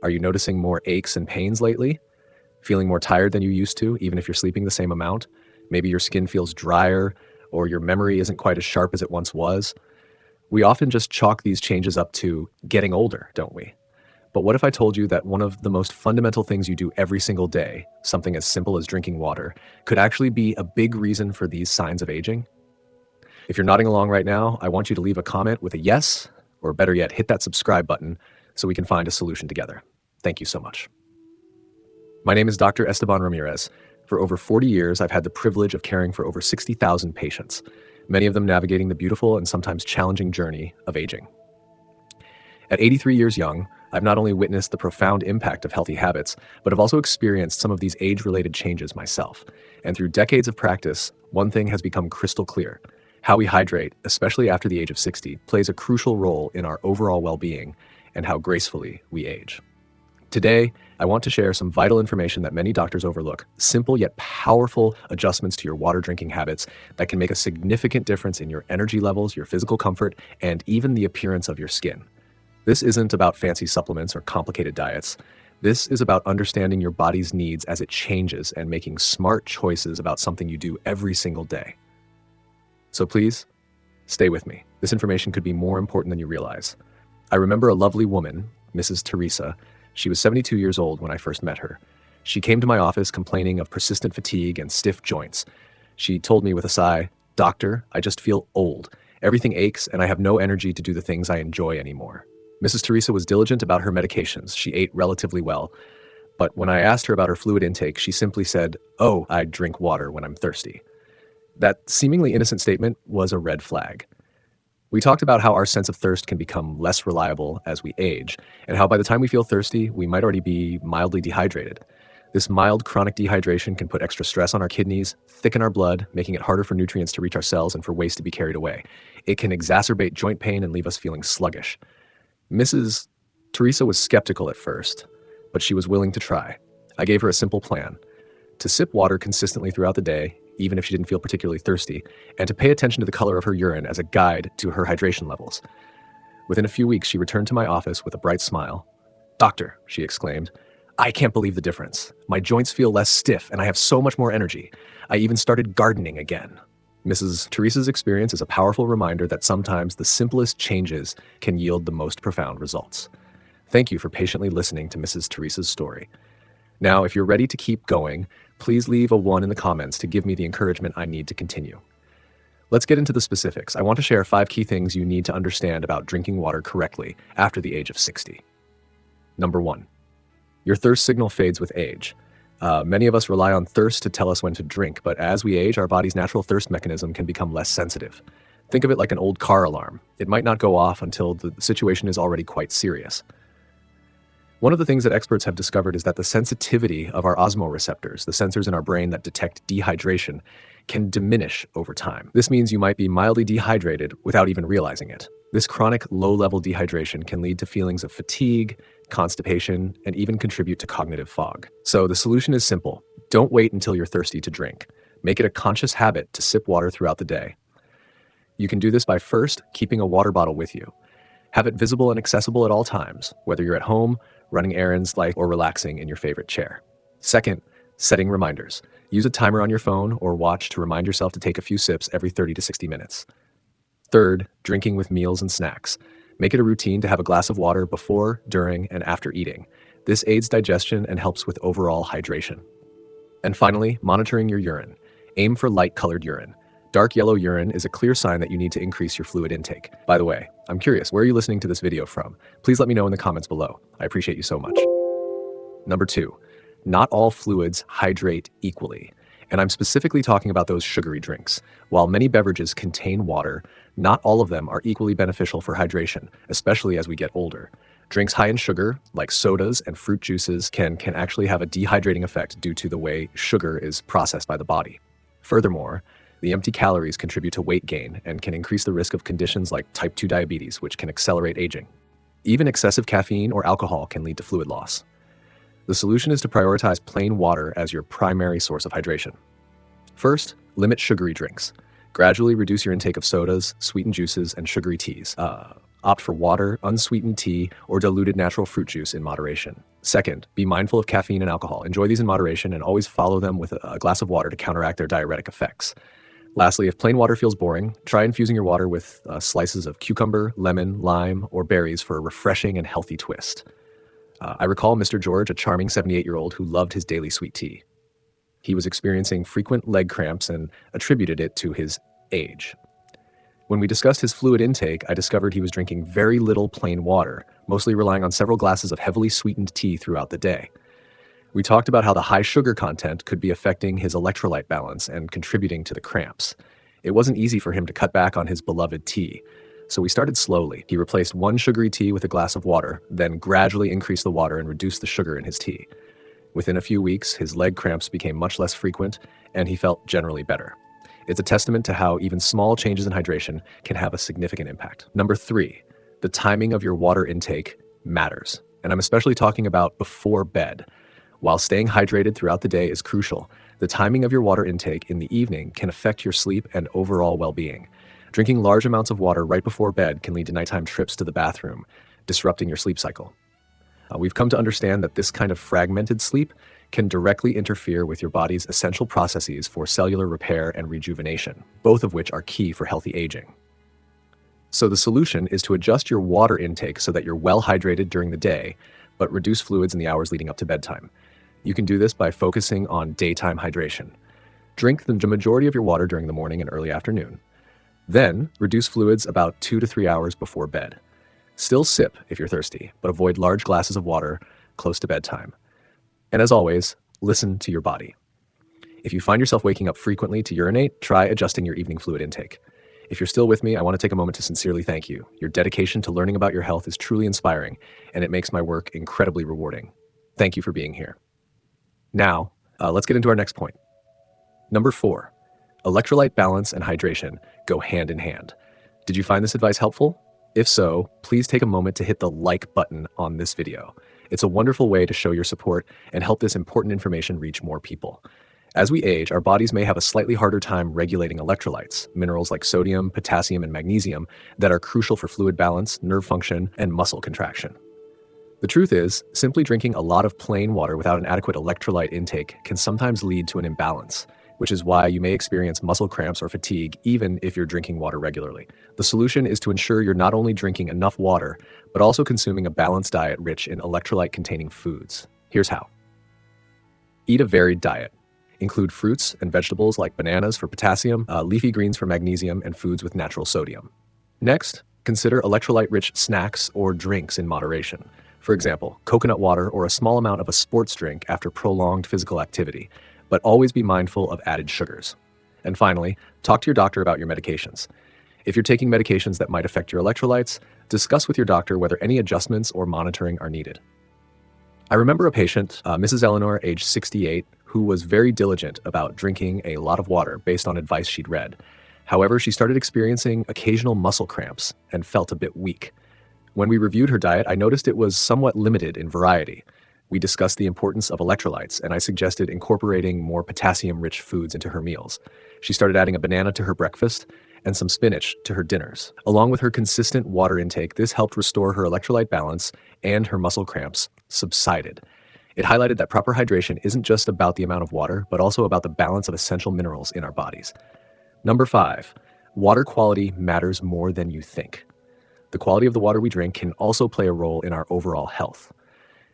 Are you noticing more aches and pains lately? Feeling more tired than you used to, even if you're sleeping the same amount? Maybe your skin feels drier, or your memory isn't quite as sharp as it once was. We often just chalk these changes up to getting older, don't we? But what if I told you that one of the most fundamental things you do every single day, something as simple as drinking water, could actually be a big reason for these signs of aging? If you're nodding along right now, I want you to leave a comment with a yes, or better yet, hit that subscribe button so we can find a solution together. Thank you so much. My name is Dr. Esteban Ramirez. For over 40 years, I've had the privilege of caring for over 60,000 patients, many of them navigating the beautiful and sometimes challenging journey of aging. At 83 years young, I've not only witnessed the profound impact of healthy habits, but have also experienced some of these age-related changes myself. And through decades of practice, one thing has become crystal clear. How we hydrate, especially after the age of 60, plays a crucial role in our overall well-being and how gracefully we age. Today, I want to share some vital information that many doctors overlook, simple yet powerful adjustments to your water drinking habits that can make a significant difference in your energy levels, your physical comfort, and even the appearance of your skin. This isn't about fancy supplements or complicated diets. This is about understanding your body's needs as it changes and making smart choices about something you do every single day. So please, stay with me. This information could be more important than you realize. I remember a lovely woman, Mrs. Teresa. She was 72 years old when I first met her. She came to my office complaining of persistent fatigue and stiff joints. She told me with a sigh, "Doctor, I just feel old. Everything aches and I have no energy to do the things I enjoy anymore." Mrs. Teresa was diligent about her medications. She ate relatively well. But when I asked her about her fluid intake, she simply said, "Oh, I drink water when I'm thirsty." That seemingly innocent statement was a red flag. We talked about how our sense of thirst can become less reliable as we age, and how by the time we feel thirsty, we might already be mildly dehydrated. This mild chronic dehydration can put extra stress on our kidneys, thicken our blood, making it harder for nutrients to reach our cells and for waste to be carried away. It can exacerbate joint pain and leave us feeling sluggish. Mrs. Teresa was skeptical at first, but she was willing to try. I gave her a simple plan: to sip water consistently throughout the day, even if she didn't feel particularly thirsty, and to pay attention to the color of her urine as a guide to her hydration levels. Within a few weeks, she returned to my office with a bright smile. "Doctor," she exclaimed, "I can't believe the difference. My joints feel less stiff and I have so much more energy. I even started gardening again." Mrs. Teresa's experience is a powerful reminder that sometimes the simplest changes can yield the most profound results. Thank you for patiently listening to Mrs. Teresa's story. Now, if you're ready to keep going, please leave a 1 in the comments to give me the encouragement I need to continue. Let's get into the specifics. I want to share 5 key things you need to understand about drinking water correctly after the age of 60. Number 1, your thirst signal fades with age. Many of us rely on thirst to tell us when to drink, but as we age, our body's natural thirst mechanism can become less sensitive. Think of it like an old car alarm. It might not go off until the situation is already quite serious. One of the things that experts have discovered is that the sensitivity of our osmoreceptors, the sensors in our brain that detect dehydration, can diminish over time. This means you might be mildly dehydrated without even realizing it. This chronic low-level dehydration can lead to feelings of fatigue, constipation, and even contribute to cognitive fog. So the solution is simple. Don't wait until you're thirsty to drink. Make it a conscious habit to sip water throughout the day. You can do this by first keeping a water bottle with you. Have it visible and accessible at all times, whether you're at home, running errands or relaxing in your favorite chair. Second, setting reminders. Use a timer on your phone or watch to remind yourself to take a few sips every 30 to 60 minutes. Third, drinking with meals and snacks. Make it a routine to have a glass of water before, during, and after eating. This aids digestion and helps with overall hydration. And finally, monitoring your urine. Aim for light-colored urine. Dark yellow urine is a clear sign that you need to increase your fluid intake. By the way, I'm curious, where are you listening to this video from? Please let me know in the comments below. I appreciate you so much. Number 2, not all fluids hydrate equally. And I'm specifically talking about those sugary drinks. While many beverages contain water, not all of them are equally beneficial for hydration, especially as we get older. Drinks high in sugar, like sodas and fruit juices, can actually have a dehydrating effect due to the way sugar is processed by the body. Furthermore, the empty calories contribute to weight gain and can increase the risk of conditions like type 2 diabetes, which can accelerate aging. Even excessive caffeine or alcohol can lead to fluid loss. The solution is to prioritize plain water as your primary source of hydration. First, limit sugary drinks. Gradually reduce your intake of sodas, sweetened juices, and sugary teas. Opt for water, unsweetened tea, or diluted natural fruit juice in moderation. Second, be mindful of caffeine and alcohol. Enjoy these in moderation and always follow them with a glass of water to counteract their diuretic effects. Lastly, if plain water feels boring, try infusing your water with slices of cucumber, lemon, lime, or berries for a refreshing and healthy twist. I recall Mr. George, a charming 78-year-old who loved his daily sweet tea. He was experiencing frequent leg cramps and attributed it to his age. When we discussed his fluid intake, I discovered he was drinking very little plain water, mostly relying on several glasses of heavily sweetened tea throughout the day. We talked about how the high sugar content could be affecting his electrolyte balance and contributing to the cramps. It wasn't easy for him to cut back on his beloved tea, so we started slowly. He replaced one sugary tea with a glass of water, then gradually increased the water and reduced the sugar in his tea. Within a few weeks, his leg cramps became much less frequent, and he felt generally better. It's a testament to how even small changes in hydration can have a significant impact. Number 3, the timing of your water intake matters, and I'm especially talking about before bed. While staying hydrated throughout the day is crucial, the timing of your water intake in the evening can affect your sleep and overall well-being. Drinking large amounts of water right before bed can lead to nighttime trips to the bathroom, disrupting your sleep cycle. We've come to understand that this kind of fragmented sleep can directly interfere with your body's essential processes for cellular repair and rejuvenation, both of which are key for healthy aging. So the solution is to adjust your water intake so that you're well hydrated during the day, but reduce fluids in the hours leading up to bedtime. You can do this by focusing on daytime hydration. Drink the majority of your water during the morning and early afternoon. Then, reduce fluids about 2 to 3 hours before bed. Still sip if you're thirsty, but avoid large glasses of water close to bedtime. And as always, listen to your body. If you find yourself waking up frequently to urinate, try adjusting your evening fluid intake. If you're still with me, I want to take a moment to sincerely thank you. Your dedication to learning about your health is truly inspiring, and it makes my work incredibly rewarding. Thank you for being here. Now, let's get into our next point. Number 4, electrolyte balance and hydration go hand in hand. Did you find this advice helpful? If so, please take a moment to hit the like button on this video. It's a wonderful way to show your support and help this important information reach more people. As we age, our bodies may have a slightly harder time regulating electrolytes, minerals like sodium, potassium, and magnesium that are crucial for fluid balance, nerve function, and muscle contraction. The truth is, simply drinking a lot of plain water without an adequate electrolyte intake can sometimes lead to an imbalance, which is why you may experience muscle cramps or fatigue even if you're drinking water regularly. The solution is to ensure you're not only drinking enough water, but also consuming a balanced diet rich in electrolyte-containing foods. Here's how. Eat a varied diet. Include fruits and vegetables like bananas for potassium, leafy greens for magnesium, and foods with natural sodium. Next, consider electrolyte-rich snacks or drinks in moderation. For example, coconut water or a small amount of a sports drink after prolonged physical activity, but always be mindful of added sugars. And finally, talk to your doctor about your medications. If you're taking medications that might affect your electrolytes, discuss with your doctor whether any adjustments or monitoring are needed. I remember a patient, Mrs. Eleanor, age 68, who was very diligent about drinking a lot of water based on advice she'd read. However, she started experiencing occasional muscle cramps and felt a bit weak. When we reviewed her diet, I noticed it was somewhat limited in variety. We discussed the importance of electrolytes, and I suggested incorporating more potassium-rich foods into her meals. She started adding a banana to her breakfast and some spinach to her dinners. Along with her consistent water intake, this helped restore her electrolyte balance, and her muscle cramps subsided. It highlighted that proper hydration isn't just about the amount of water, but also about the balance of essential minerals in our bodies. Number 5, water quality matters more than you think. The quality of the water we drink can also play a role in our overall health.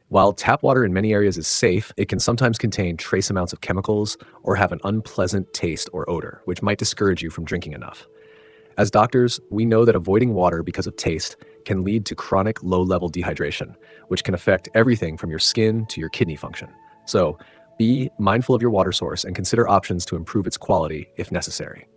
While tap water in many areas is safe, it can sometimes contain trace amounts of chemicals or have an unpleasant taste or odor, which might discourage you from drinking enough. As doctors, we know that avoiding water because of taste can lead to chronic low-level dehydration, which can affect everything from your skin to your kidney function. So, be mindful of your water source and consider options to improve its quality if necessary.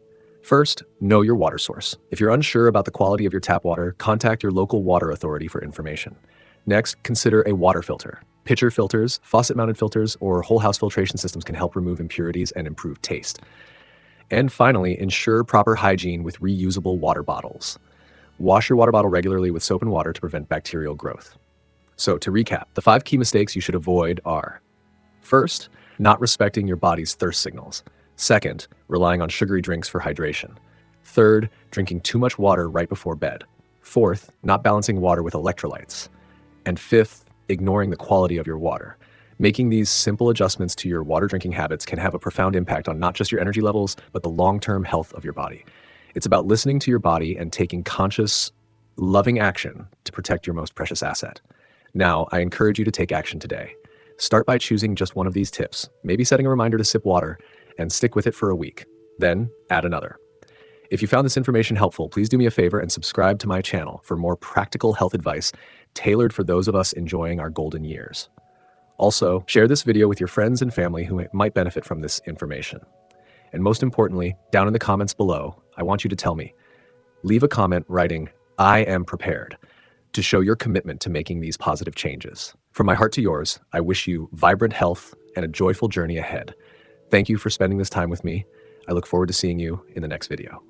First, know your water source. If you're unsure about the quality of your tap water, contact your local water authority for information. Next, consider a water filter. Pitcher filters, faucet-mounted filters, or whole-house filtration systems can help remove impurities and improve taste. And finally, ensure proper hygiene with reusable water bottles. Wash your water bottle regularly with soap and water to prevent bacterial growth. So, to recap, the 5 key mistakes you should avoid are: first, not respecting your body's thirst signals. Second, relying on sugary drinks for hydration. Third, drinking too much water right before bed. Fourth, not balancing water with electrolytes. And fifth, ignoring the quality of your water. Making these simple adjustments to your water drinking habits can have a profound impact on not just your energy levels, but the long-term health of your body. It's about listening to your body and taking conscious, loving action to protect your most precious asset. Now, I encourage you to take action today. Start by choosing just one of these tips, maybe setting a reminder to sip water, and stick with it for a week. Then, add another. If you found this information helpful, please do me a favor and subscribe to my channel for more practical health advice tailored for those of us enjoying our golden years. Also, share this video with your friends and family who might benefit from this information. And most importantly, down in the comments below, I want you to tell me, leave a comment writing, "I am prepared," to show your commitment to making these positive changes. From my heart to yours, I wish you vibrant health and a joyful journey ahead. Thank you for spending this time with me. I look forward to seeing you in the next video.